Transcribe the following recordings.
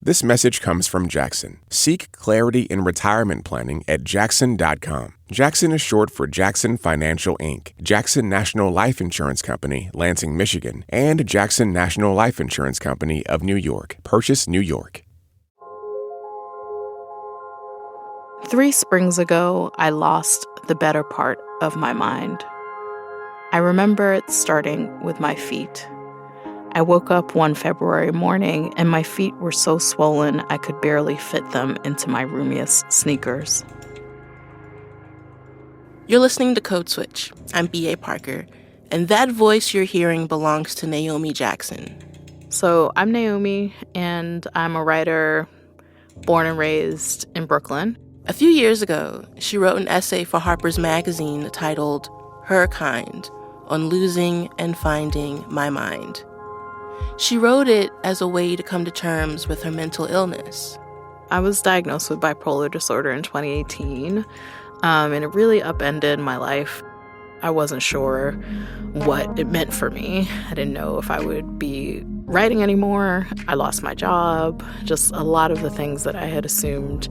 This message comes from Jackson. Seek clarity in retirement planning at jackson.com. Jackson is short for Jackson Financial Inc., Jackson National Life Insurance Company, Lansing, Michigan, and Jackson National Life Insurance Company of New York, Purchase, New York. 3 springs ago, I lost the better part of my mind. I remember it starting with my feet. I woke up one February morning and my feet were so swollen I could barely fit them into my roomiest sneakers. You're listening to Code Switch. I'm B.A. Parker, and that voice you're hearing belongs to Naomi Jackson. So I'm Naomi, and I'm a writer born and raised in Brooklyn. A few years ago, she wrote an essay for Harper's magazine titled Her Kind, on losing and finding my mind. She wrote it as a way to come to terms with her mental illness. I was diagnosed with bipolar disorder in 2018, and it really upended my life. I wasn't sure what it meant for me. I didn't know if I would be writing anymore. I lost my job. Just a lot of the things that I had assumed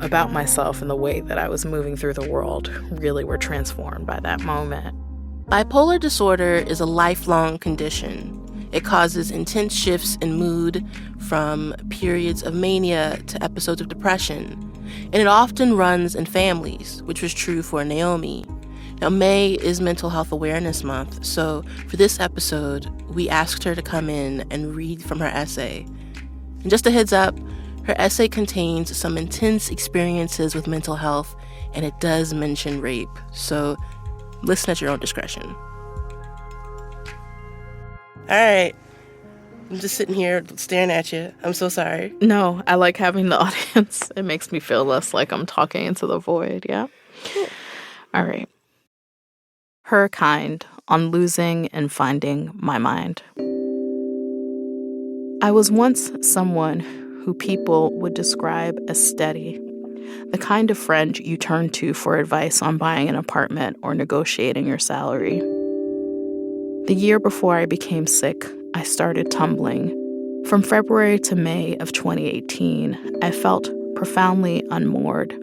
about myself and the way that I was moving through the world really were transformed by that moment. Bipolar disorder is a lifelong condition. It causes intense shifts in mood, from periods of mania to episodes of depression. And it often runs in families, which was true for Naomi. Now, May is Mental Health Awareness Month, so for this episode, we asked her to come in and read from her essay. And just a heads up, her essay contains some intense experiences with mental health, and it does mention rape, so listen at your own discretion. All right. I'm just sitting here staring at you. I'm so sorry. No, I like having the audience. It makes me feel less like I'm talking into the void, yeah? Cool. All right. Her Kind, on losing and finding my mind. I was once someone who people would describe as steady, the kind of friend you turn to for advice on buying an apartment or negotiating your salary. The year before I became sick, I started tumbling. From February to May of 2018, I felt profoundly unmoored,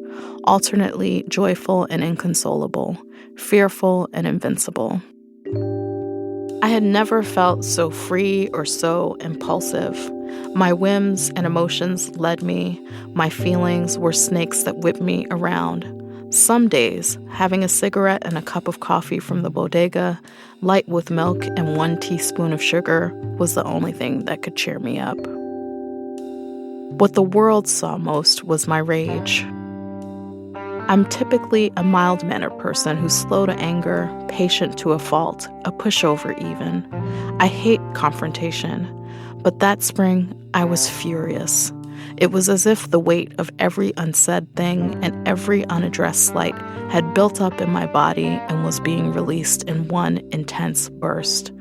alternately joyful and inconsolable, fearful and invincible. I had never felt so free or so impulsive. My whims and emotions led me. My feelings were snakes that whipped me around. Some days, having a cigarette and a cup of coffee from the bodega, light with milk and 1 teaspoon of sugar, was the only thing that could cheer me up. What the world saw most was my rage. I'm typically a mild-mannered person who's slow to anger, patient to a fault, a pushover even. I hate confrontation. But that spring, I was furious. It was as if the weight of every unsaid thing and every unaddressed slight had built up in my body and was being released in one intense burst.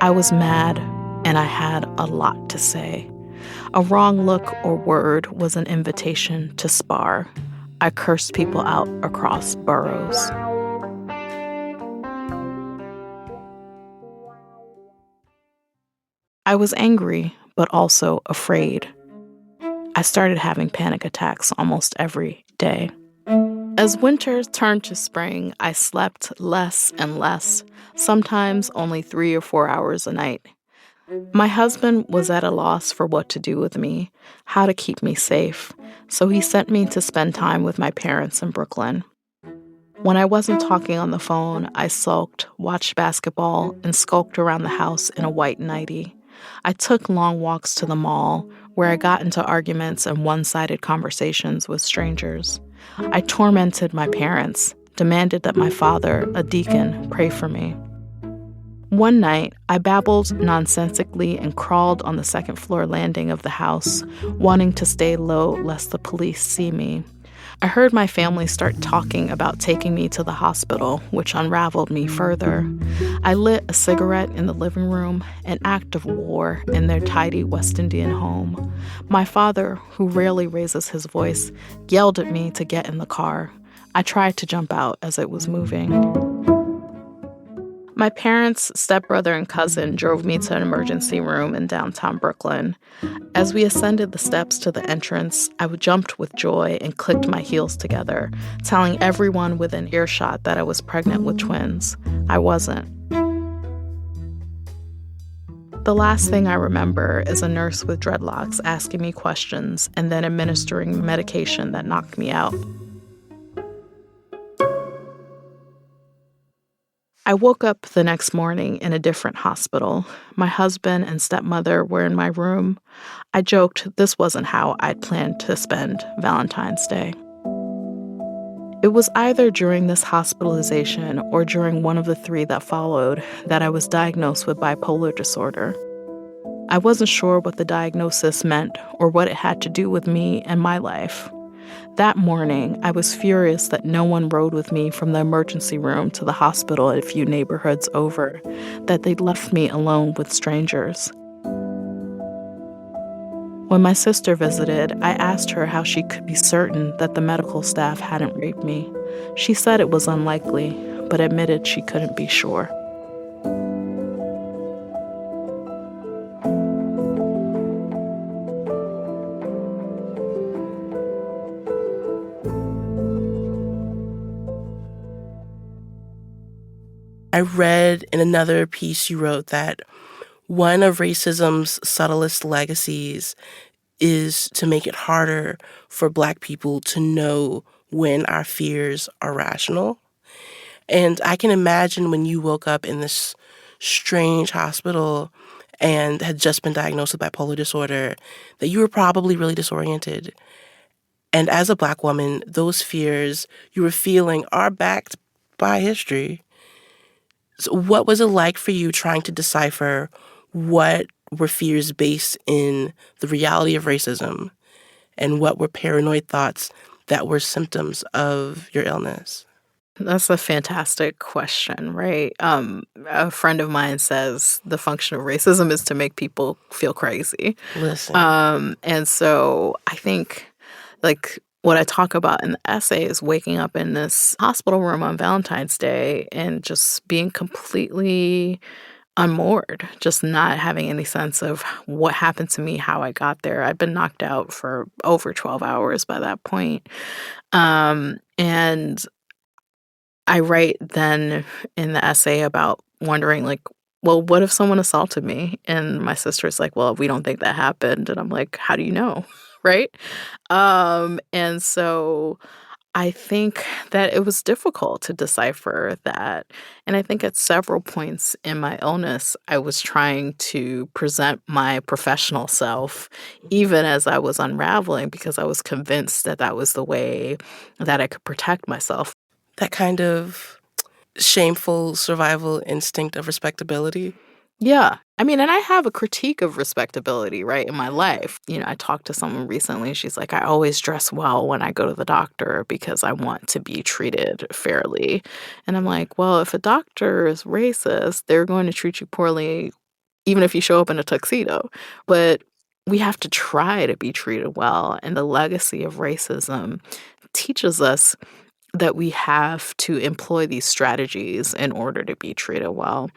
I was mad, and I had a lot to say. A wrong look or word was an invitation to spar. I cursed people out across boroughs. I was angry, but also afraid. I started having panic attacks almost every day. As winter turned to spring, I slept less and less, sometimes only 3 or 4 hours a night. My husband was at a loss for what to do with me, how to keep me safe, so he sent me to spend time with my parents in Brooklyn. When I wasn't talking on the phone, I sulked, watched basketball, and skulked around the house in a white nightie. I took long walks to the mall, where I got into arguments and one-sided conversations with strangers. I tormented my parents, demanded that my father, a deacon, pray for me. One night, I babbled nonsensically and crawled on the second-floor landing of the house, wanting to stay low lest the police see me. I heard my family start talking about taking me to the hospital, which unraveled me further. I lit a cigarette in the living room, an act of war in their tidy West Indian home. My father, who rarely raises his voice, yelled at me to get in the car. I tried to jump out as it was moving. My parents, stepbrother, and cousin drove me to an emergency room in downtown Brooklyn. As we ascended the steps to the entrance, I jumped with joy and clicked my heels together, telling everyone within earshot that I was pregnant with twins. I wasn't. The last thing I remember is a nurse with dreadlocks asking me questions and then administering medication that knocked me out. I woke up the next morning in a different hospital. My husband and stepmother were in my room. I joked this wasn't how I'd planned to spend Valentine's Day. It was either during this hospitalization or during one of the 3 that followed that I was diagnosed with bipolar disorder. I wasn't sure what the diagnosis meant or what it had to do with me and my life. That morning, I was furious that no one rode with me from the emergency room to the hospital a few neighborhoods over, that they'd left me alone with strangers. When my sister visited, I asked her how she could be certain that the medical staff hadn't raped me. She said it was unlikely, but admitted she couldn't be sure. I read in another piece you wrote that one of racism's subtlest legacies is to make it harder for Black people to know when our fears are rational. And I can imagine when you woke up in this strange hospital and had just been diagnosed with bipolar disorder, that you were probably really disoriented. And as a Black woman, those fears you were feeling are backed by history. So what was it like for you trying to decipher what were fears based in the reality of racism and what were paranoid thoughts that were symptoms of your illness? That's a fantastic question, right? A friend of mine says the function of racism is to make people feel crazy. Listen. And so I think, like, what I talk about in the essay is waking up in this hospital room on Valentine's Day and just being completely unmoored, just not having any sense of what happened to me, how I got there. I'd been knocked out for over 12 hours by that point. And I write then in the essay about wondering, like, well, what if someone assaulted me? And my sister's like, well, we don't think that happened. And I'm like, how do you know? Right? And so I think that it was difficult to decipher that. And I think at several points in my illness, I was trying to present my professional self, even as I was unraveling, because I was convinced that that was the way that I could protect myself. That kind of shameful survival instinct of respectability. Yeah. I mean, and I have a critique of respectability, right, in my life. You know, I talked to someone recently. She's like, I always dress well when I go to the doctor because I want to be treated fairly. And I'm like, well, if a doctor is racist, they're going to treat you poorly even if you show up in a tuxedo. But we have to try to be treated well. And the legacy of racism teaches us that we have to employ these strategies in order to be treated well.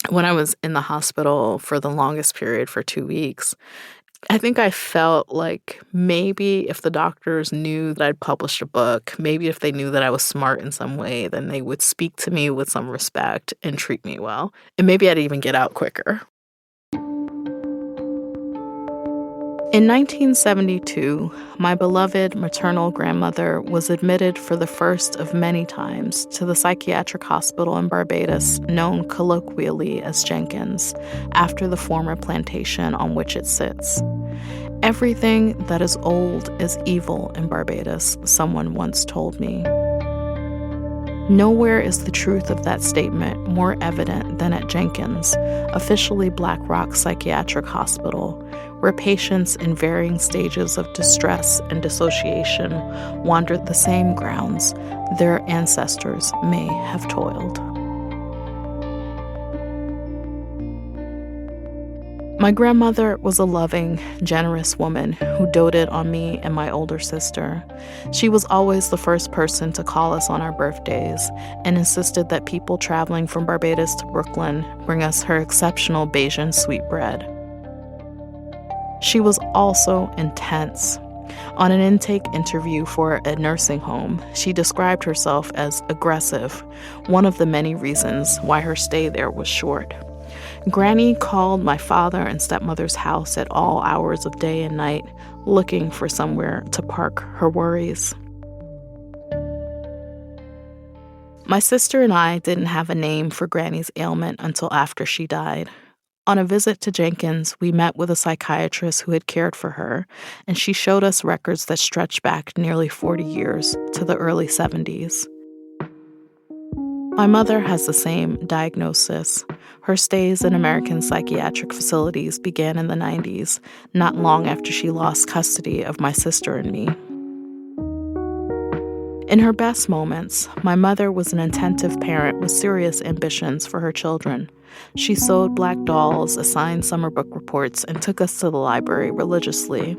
When I was in the hospital for the longest period, for 2 weeks, I think I felt like maybe if the doctors knew that I'd published a book, maybe if they knew that I was smart in some way, then they would speak to me with some respect and treat me well. And maybe I'd even get out quicker. In 1972, my beloved maternal grandmother was admitted for the first of many times to the psychiatric hospital in Barbados, known colloquially as Jenkins, after the former plantation on which it sits. Everything that is old is evil in Barbados, someone once told me. Nowhere is the truth of that statement more evident than at Jenkins, officially Black Rock Psychiatric Hospital, where patients in varying stages of distress and dissociation wandered the same grounds their ancestors may have toiled. My grandmother was a loving, generous woman who doted on me and my older sister. She was always the first person to call us on our birthdays and insisted that people traveling from Barbados to Brooklyn bring us her exceptional Bajan sweetbread. She was also intense. On an intake interview for a nursing home, she described herself as aggressive, one of the many reasons why her stay there was short. Granny called my father and stepmother's house at all hours of day and night, looking for somewhere to park her worries. My sister and I didn't have a name for Granny's ailment until after she died. On a visit to Jenkins, we met with a psychiatrist who had cared for her, and she showed us records that stretched back nearly 40 years to the early 70s. My mother has the same diagnosis. Her stays in American psychiatric facilities began in the 90s, not long after she lost custody of my sister and me. In her best moments, my mother was an attentive parent with serious ambitions for her children. She sewed black dolls, assigned summer book reports, and took us to the library religiously.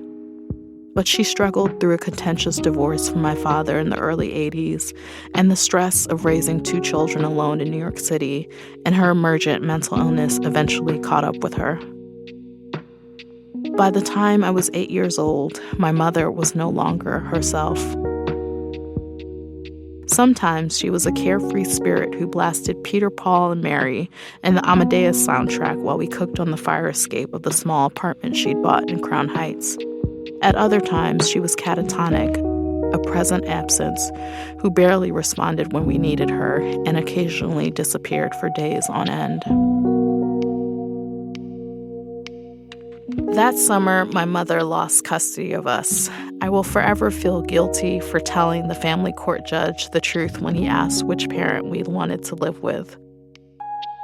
But she struggled through a contentious divorce from my father in the early 80s, and the stress of raising 2 children alone in New York City, and her emergent mental illness eventually caught up with her. By the time I was 8 years old, my mother was no longer herself. Sometimes she was a carefree spirit who blasted Peter, Paul, and Mary and the Amadeus soundtrack while we cooked on the fire escape of the small apartment she'd bought in Crown Heights. At other times, she was catatonic, a present absence, who barely responded when we needed her and occasionally disappeared for days on end. That summer, my mother lost custody of us. I will forever feel guilty for telling the family court judge the truth when he asked which parent we wanted to live with.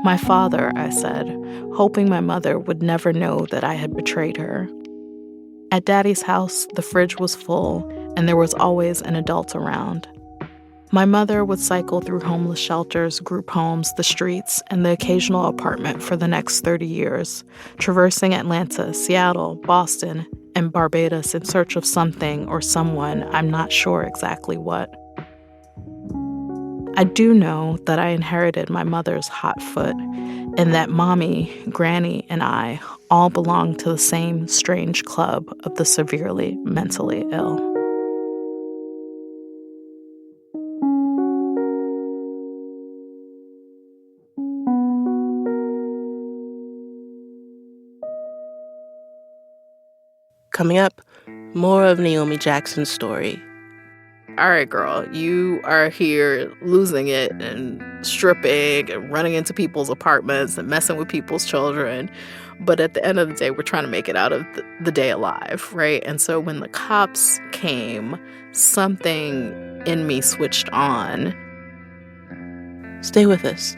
My father, I said, hoping my mother would never know that I had betrayed her. At Daddy's house, the fridge was full, and there was always an adult around. My mother would cycle through homeless shelters, group homes, the streets, and the occasional apartment for the next 30 years, traversing Atlanta, Seattle, Boston, and Barbados in search of something or someone, I'm not sure exactly what. I do know that I inherited my mother's hot foot, and that Mommy, Granny, and I all belong to the same strange club of the severely mentally ill. Coming up, more of Naomi Jackson's story. All right, girl, you are here losing it and stripping and running into people's apartments and messing with people's children. But at the end of the day, we're trying to make it out of the day alive, right? And so when the cops came, something in me switched on. Stay with us.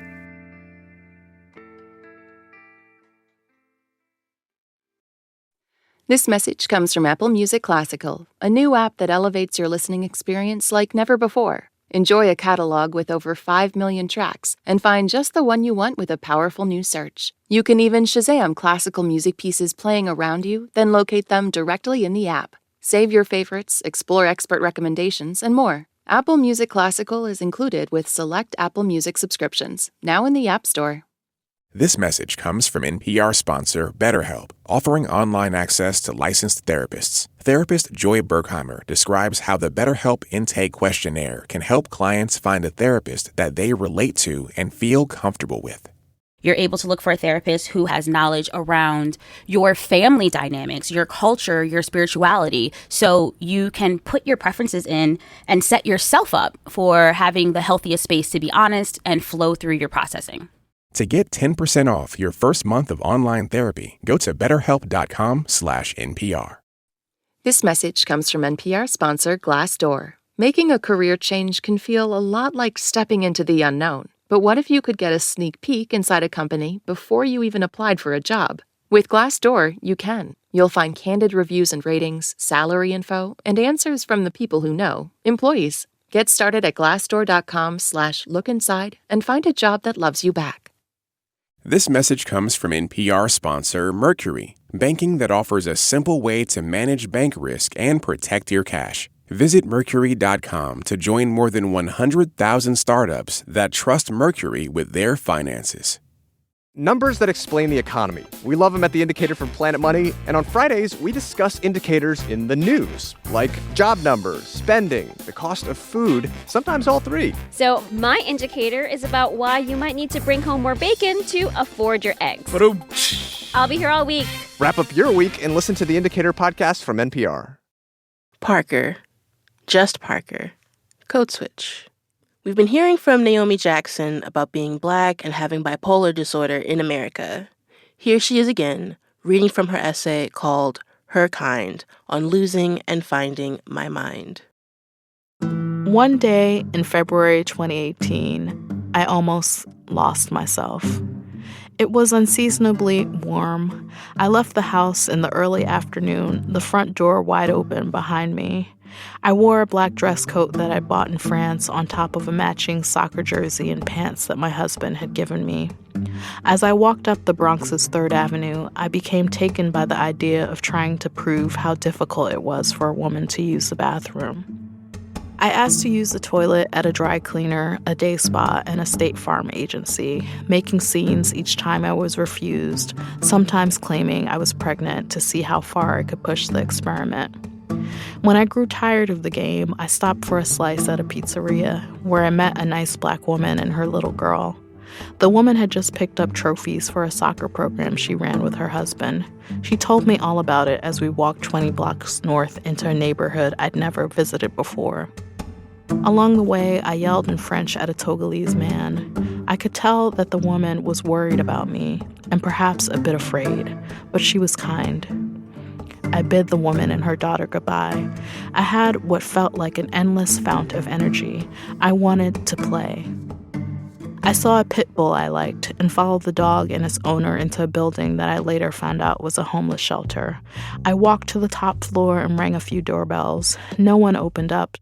This message comes from Apple Music Classical, a new app that elevates your listening experience like never before. Enjoy a catalog with over 5 million tracks and find just the one you want with a powerful new search. You can even Shazam classical music pieces playing around you, then locate them directly in the app. Save your favorites, explore expert recommendations, and more. Apple Music Classical is included with select Apple Music subscriptions, now in the App Store. This message comes from NPR sponsor BetterHelp, offering online access to licensed therapists. Therapist Joy Berkheimer describes how the BetterHelp intake questionnaire can help clients find a therapist that they relate to and feel comfortable with. You're able to look for a therapist who has knowledge around your family dynamics, your culture, your spirituality, so you can put your preferences in and set yourself up for having the healthiest space to be honest and flow through your processing. To get 10% off your first month of online therapy, go to betterhelp.com/NPR. This message comes from NPR sponsor Glassdoor. Making a career change can feel a lot like stepping into the unknown. But what if you could get a sneak peek inside a company before you even applied for a job? With Glassdoor, you can. You'll find candid reviews and ratings, salary info, and answers from the people who know, employees. Get started at glassdoor.com/lookinside and find a job that loves you back. This message comes from NPR sponsor Mercury, banking that offers a simple way to manage bank risk and protect your cash. Visit Mercury.com to join more than 100,000 startups that trust Mercury with their finances. Numbers that explain the economy. We love them at The Indicator from Planet Money. And on Fridays, we discuss indicators in the news, like job numbers, spending, the cost of food, sometimes all three. So my indicator is about why you might need to bring home more bacon to afford your eggs. I'll be here all week. Wrap up your week and listen to The Indicator podcast from NPR. Parker. Just Parker. Code switch. We've been hearing from Naomi Jackson about being Black and having bipolar disorder in America. Here she is again, reading from her essay called Her Kind on Losing and Finding My Mind. One day in February 2018, I almost lost myself. It was unseasonably warm. I left the house in the early afternoon, the front door wide open behind me. I wore a black dress coat that I bought in France on top of a matching soccer jersey and pants that my husband had given me. As I walked up the Bronx's 3rd Avenue, I became taken by the idea of trying to prove how difficult it was for a woman to use the bathroom. I asked to use the toilet at a dry cleaner, a day spa, and a State Farm agency, making scenes each time I was refused, sometimes claiming I was pregnant to see how far I could push the experiment. When I grew tired of the game, I stopped for a slice at a pizzeria, where I met a nice Black woman and her little girl. The woman had just picked up trophies for a soccer program she ran with her husband. She told me all about it as we walked 20 blocks north into a neighborhood I'd never visited before. Along the way, I yelled in French at a Togolese man. I could tell that the woman was worried about me, and perhaps a bit afraid, but she was kind. I bid the woman and her daughter goodbye. I had what felt like an endless fount of energy. I wanted to play. I saw a pit bull I liked and followed the dog and its owner into a building that I later found out was a homeless shelter. I walked to the top floor and rang a few doorbells. No one opened up.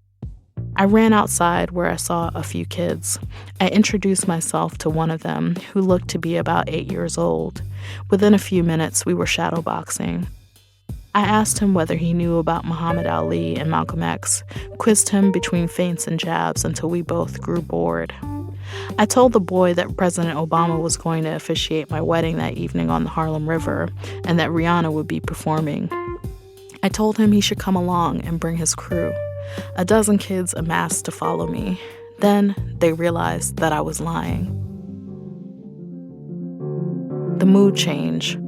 I ran outside where I saw a few kids. I introduced myself to one of them, who looked to be about 8 years old. Within a few minutes, we were shadowboxing. I asked him whether he knew about Muhammad Ali and Malcolm X, quizzed him between feints and jabs until we both grew bored. I told the boy that President Obama was going to officiate my wedding that evening on the Harlem River and that Rihanna would be performing. I told him he should come along and bring his crew. A dozen kids amassed to follow me. Then they realized that I was lying. The mood changed.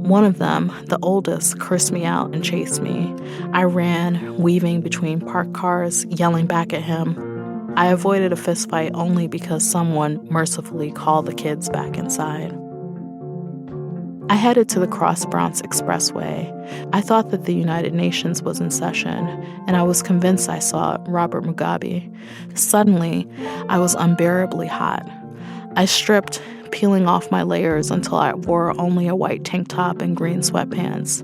One of them, the oldest, cursed me out and chased me. I ran, weaving between parked cars, yelling back at him. I avoided a fistfight only because someone mercifully called the kids back inside. I headed to the Cross Bronx Expressway. I thought that the United Nations was in session, and I was convinced I saw Robert Mugabe. Suddenly, I was unbearably hot. I stripped, peeling off my layers until I wore only a white tank top and green sweatpants.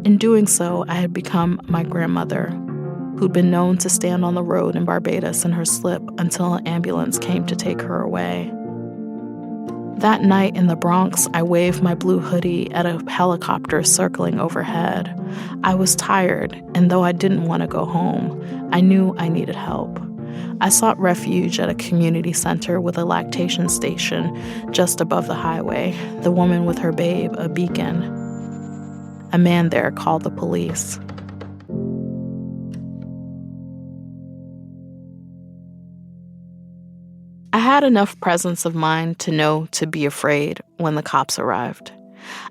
In doing so, I had become my grandmother, who'd been known to stand on the road in Barbados in her slip until an ambulance came to take her away. That night in the Bronx, I waved my blue hoodie at a helicopter circling overhead. I was tired, and though I didn't want to go home, I knew I needed help. I sought refuge at a community center with a lactation station just above the highway, the woman with her babe, a beacon. A man there called the police. I had enough presence of mind to know to be afraid when the cops arrived.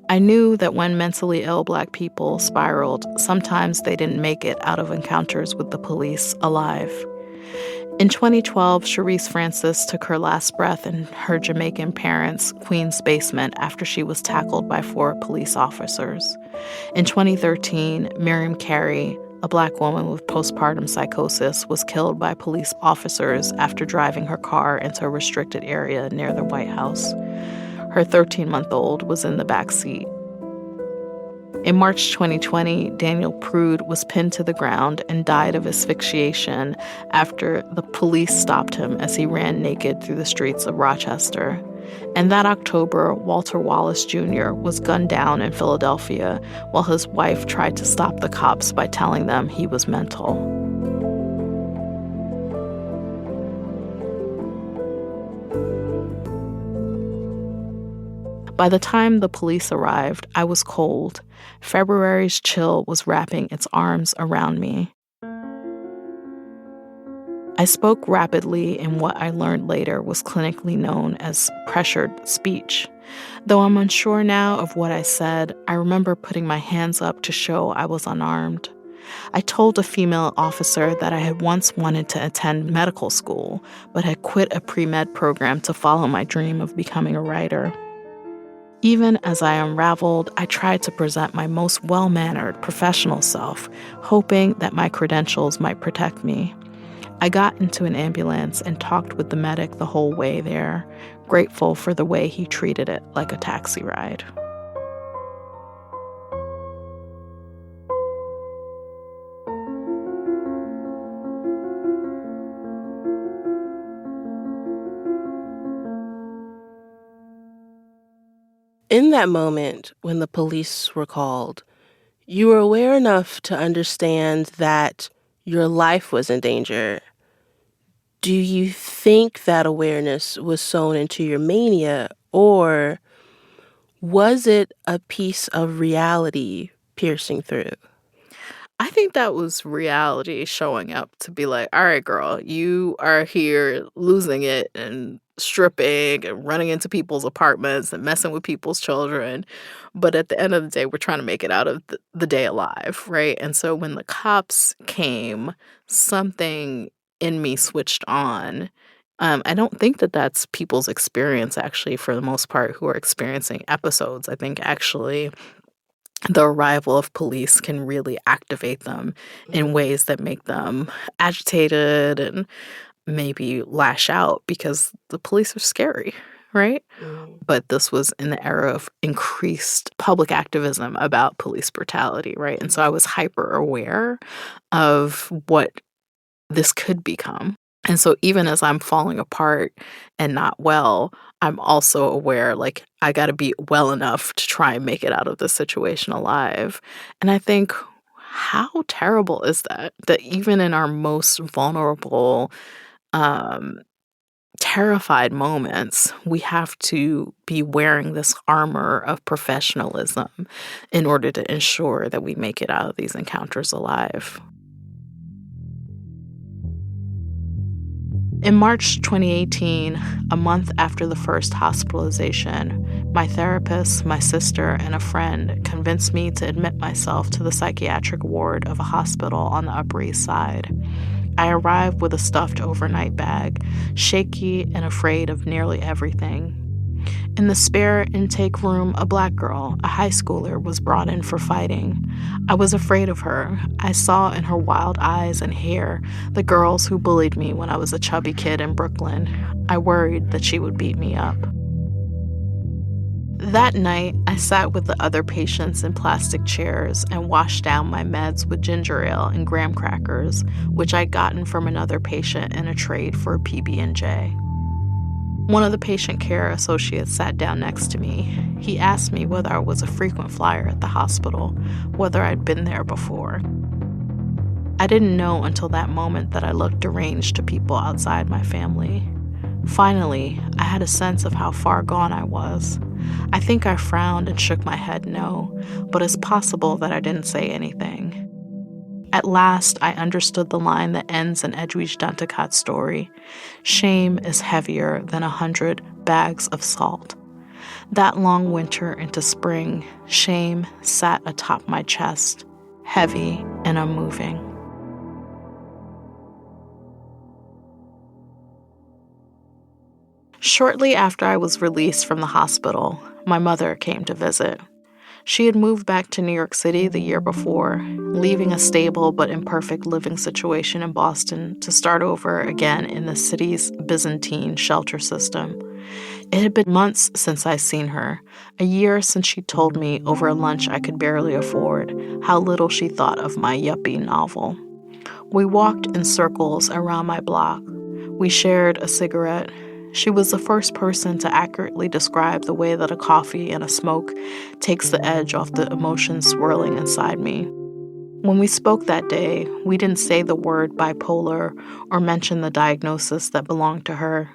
I knew that when mentally ill Black people spiraled, sometimes they didn't make it out of encounters with the police alive. In 2012, Sharice Francis took her last breath in her Jamaican parents' Queens basement after she was tackled by 4 police officers. In 2013, Miriam Carey, a Black woman with postpartum psychosis, was killed by police officers after driving her car into a restricted area near the White House. Her 13-month-old was in the back seat. In March 2020, Daniel Prude was pinned to the ground and died of asphyxiation after the police stopped him as he ran naked through the streets of Rochester. And that October, Walter Wallace Jr. was gunned down in Philadelphia while his wife tried to stop the cops by telling them he was mental. By the time the police arrived, I was cold. February's chill was wrapping its arms around me. I spoke rapidly in what I learned later was clinically known as pressured speech. Though I'm unsure now of what I said, I remember putting my hands up to show I was unarmed. I told a female officer that I had once wanted to attend medical school, but had quit a pre-med program to follow my dream of becoming a writer. Even as I unraveled, I tried to present my most well-mannered professional self, hoping that my credentials might protect me. I got into an ambulance and talked with the medic the whole way there, grateful for the way he treated it like a taxi ride. In that moment, when the police were called, you were aware enough to understand that your life was in danger. Do you think that awareness was sewn into your mania, or was it a piece of reality piercing through? I think that was reality showing up to be like, all right, girl, you are here losing it and stripping and running into people's apartments and messing with people's children. But at the end of the day, we're trying to make it out of the day alive, right? And so when the cops came, something in me switched on. I don't think that that's people's experience, actually, for the most part, who are experiencing episodes. I think actually the arrival of police can really activate them in ways that make them agitated and maybe lash out because the police are scary, right? But this was in the era of increased public activism about police brutality, right? And so I was hyper aware of what this could become. And so even as I'm falling apart and not well, I'm also aware, like, I got to be well enough to try and make it out of this situation alive. And I think, how terrible is that? That even in our most vulnerable, terrified moments, we have to be wearing this armor of professionalism in order to ensure that we make it out of these encounters alive. In March 2018, a month after the first hospitalization, my therapist, my sister, and a friend convinced me to admit myself to the psychiatric ward of a hospital on the Upper East Side. I arrived with a stuffed overnight bag, shaky and afraid of nearly everything. In the spare intake room, a black girl, a high schooler, was brought in for fighting. I was afraid of her. I saw in her wild eyes and hair the girls who bullied me when I was a chubby kid in Brooklyn. I worried that she would beat me up. That night, I sat with the other patients in plastic chairs and washed down my meds with ginger ale and graham crackers, which I'd gotten from another patient in a trade for a PB&J. One of the patient care associates sat down next to me. He asked me whether I was a frequent flyer at the hospital, whether I'd been there before. I didn't know until that moment that I looked deranged to people outside my family. Finally, I had a sense of how far gone I was. I think I frowned and shook my head no, but it's possible that I didn't say anything. At last, I understood the line that ends in Edwidge Danticat's story. Shame is heavier than 100 bags of salt. That long winter into spring, shame sat atop my chest, heavy and unmoving. Shortly after I was released from the hospital, my mother came to visit. She had moved back to New York City the year before, leaving a stable but imperfect living situation in Boston to start over again in the city's Byzantine shelter system. It had been months since I'd seen her, a year since she told me over a lunch I could barely afford how little she thought of my yuppie novel. We walked in circles around my block. We shared a cigarette. She was the first person to accurately describe the way that a coffee and a smoke takes the edge off the emotions swirling inside me. When we spoke that day, we didn't say the word bipolar or mention the diagnosis that belonged to her.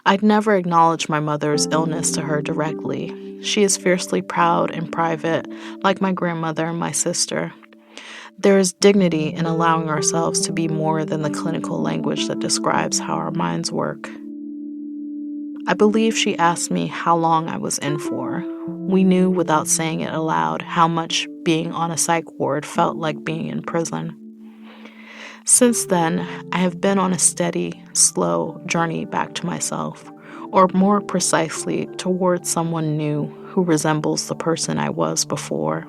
I'd never acknowledged my mother's illness to her directly. She is fiercely proud and private, like my grandmother and my sister. There is dignity in allowing ourselves to be more than the clinical language that describes how our minds work. I believe she asked me how long I was in for. We knew without saying it aloud how much being on a psych ward felt like being in prison. Since then, I have been on a steady, slow journey back to myself, or more precisely, towards someone new who resembles the person I was before.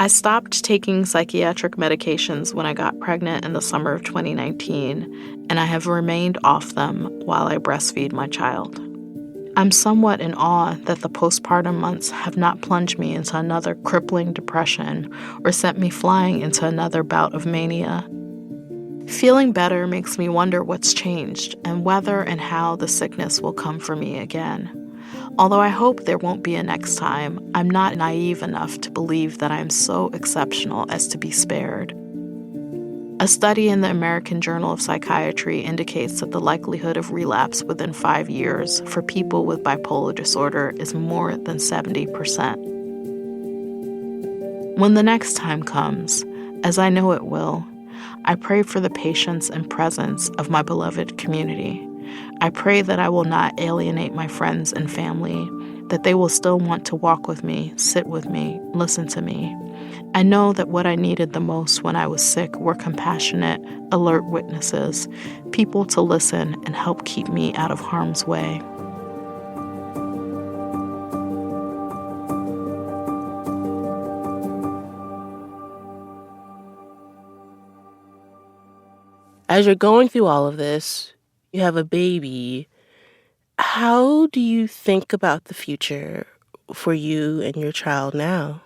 I stopped taking psychiatric medications when I got pregnant in the summer of 2019, and I have remained off them while I breastfeed my child. I'm somewhat in awe that the postpartum months have not plunged me into another crippling depression or sent me flying into another bout of mania. Feeling better makes me wonder what's changed and whether and how the sickness will come for me again. Although I hope there won't be a next time, I'm not naive enough to believe that I'm so exceptional as to be spared. A study in the American Journal of Psychiatry indicates that the likelihood of relapse within 5 years for people with bipolar disorder is more than 70%. When the next time comes, as I know it will, I pray for the patience and presence of my beloved community. I pray that I will not alienate my friends and family, that they will still want to walk with me, sit with me, listen to me. I know that what I needed the most when I was sick were compassionate, alert witnesses, people to listen and help keep me out of harm's way. As you're going through all of this, you have a baby. How do you think about the future for you and your child now?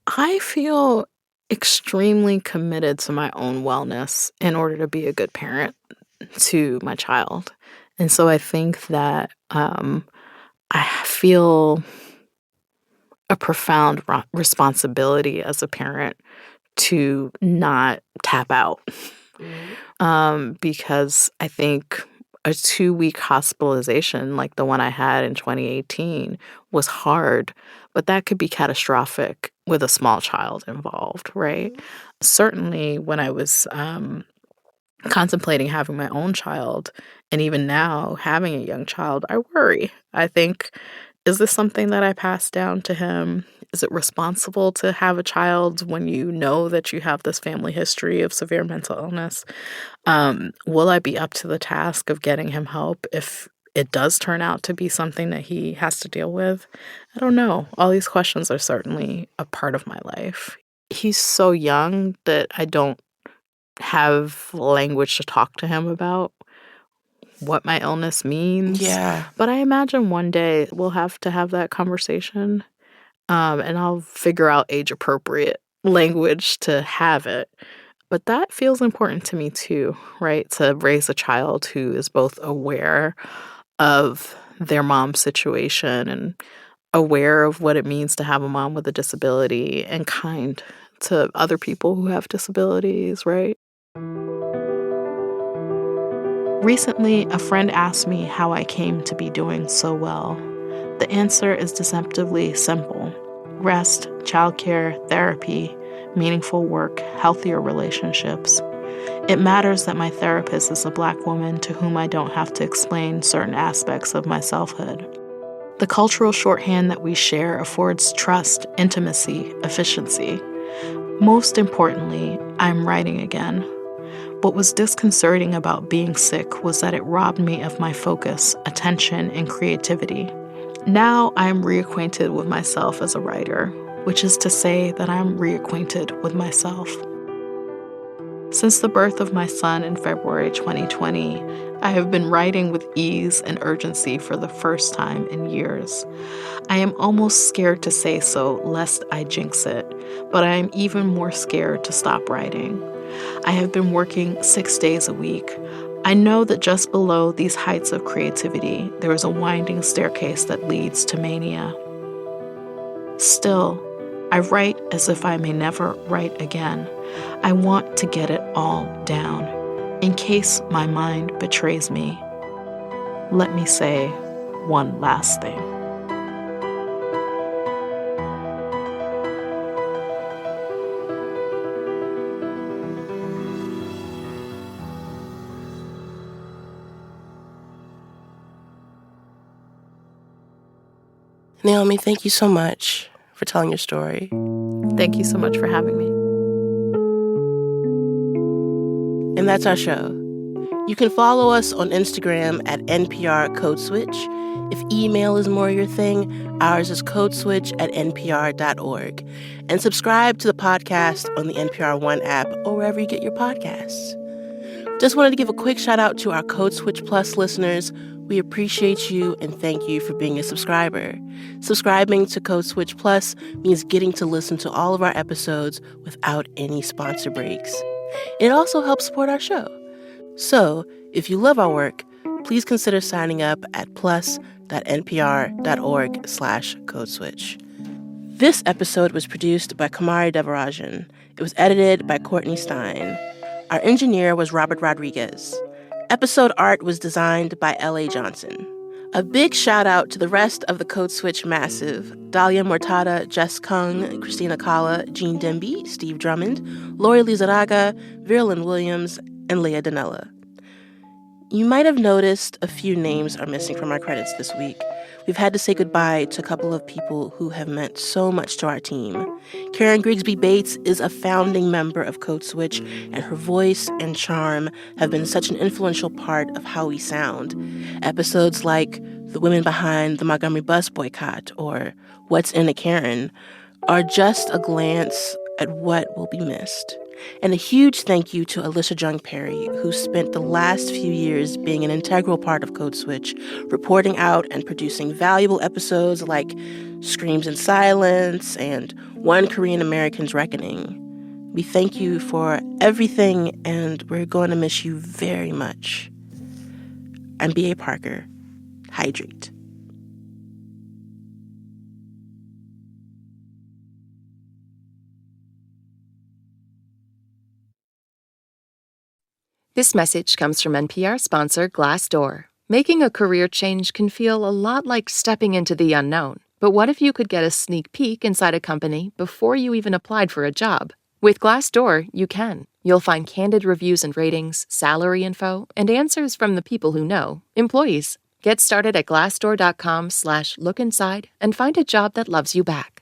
I feel extremely committed to my own wellness in order to be a good parent to my child. And so I think that I feel a profound responsibility as a parent to not tap out. Because I think a 2-week hospitalization like the one I had in 2018 was hard, but that could be catastrophic with a small child involved, right? Certainly when I was contemplating having my own child, and even now having a young child, I worry. I think, is this something that I pass down to him? Is it responsible to have a child when you know that you have this family history of severe mental illness? Will I be up to the task of getting him help if it does turn out to be something that he has to deal with? I don't know. All these questions are certainly a part of my life. He's so young that I don't have language to talk to him about what my illness means. Yeah. But I imagine one day we'll have to have that conversation. And I'll figure out age-appropriate language to have it. But that feels important to me too, right? To raise a child who is both aware of their mom's situation and aware of what it means to have a mom with a disability and kind to other people who have disabilities, right? Recently, a friend asked me how I came to be doing so well. The answer is deceptively simple. Rest, childcare, therapy, meaningful work, healthier relationships. It matters that my therapist is a Black woman to whom I don't have to explain certain aspects of my selfhood. The cultural shorthand that we share affords trust, intimacy, efficiency. Most importantly, I'm writing again. What was disconcerting about being sick was that it robbed me of my focus, attention, and creativity. Now I'm reacquainted with myself as a writer, which is to say that I'm reacquainted with myself. Since the birth of my son in February 2020, I have been writing with ease and urgency for the first time in years. I am almost scared to say so lest I jinx it, but I am even more scared to stop writing. I have been working 6 days a week. I know that just below these heights of creativity, there is a winding staircase that leads to mania. Still, I write as if I may never write again. I want to get it all down, in case my mind betrays me. Let me say one last thing. Naomi, thank you so much for telling your story. Thank you so much for having me. And that's our show. You can follow us on Instagram at NPR Code Switch. If email is more your thing, ours is codeswitch@npr.org. And subscribe to the podcast on the NPR One app or wherever you get your podcasts. Just wanted to give a quick shout out to our Code Switch Plus listeners. We appreciate you and thank you for being a subscriber. Subscribing to Code Switch Plus means getting to listen to all of our episodes without any sponsor breaks. It also helps support our show. So, if you love our work, please consider signing up at plus.npr.org/codeswitch. This episode was produced by Kamari Devarajan. It was edited by Courtney Stein. Our engineer was Robert Rodriguez. Episode art was designed by L.A. Johnson. A big shout out to the rest of the Code Switch massive: Dahlia Mortada, Jess Kung, Christina Kala, Jean Demby, Steve Drummond, Lori Lizaraga, Verlyn Williams, and Leah Danella. You might have noticed a few names are missing from our credits this week. We've had to say goodbye to a couple of people who have meant so much to our team. Karen Grigsby Bates is a founding member of Code Switch, and her voice and charm have been such an influential part of how we sound. Episodes like The Women Behind the Montgomery Bus Boycott or What's in a Karen are just a glance at what will be missed. And a huge thank you to Alyssa Jung Perry, who spent the last few years being an integral part of Code Switch, reporting out and producing valuable episodes like Screams in Silence and One Korean American's Reckoning. We thank you for everything, and we're going to miss you very much. I'm B.A. Parker. Hydrate. This message comes from NPR sponsor Glassdoor. Making a career change can feel a lot like stepping into the unknown. But what if you could get a sneak peek inside a company before you even applied for a job? With Glassdoor, you can. You'll find candid reviews and ratings, salary info, and answers from the people who know, employees. Get started at glassdoor.com/lookinside and find a job that loves you back.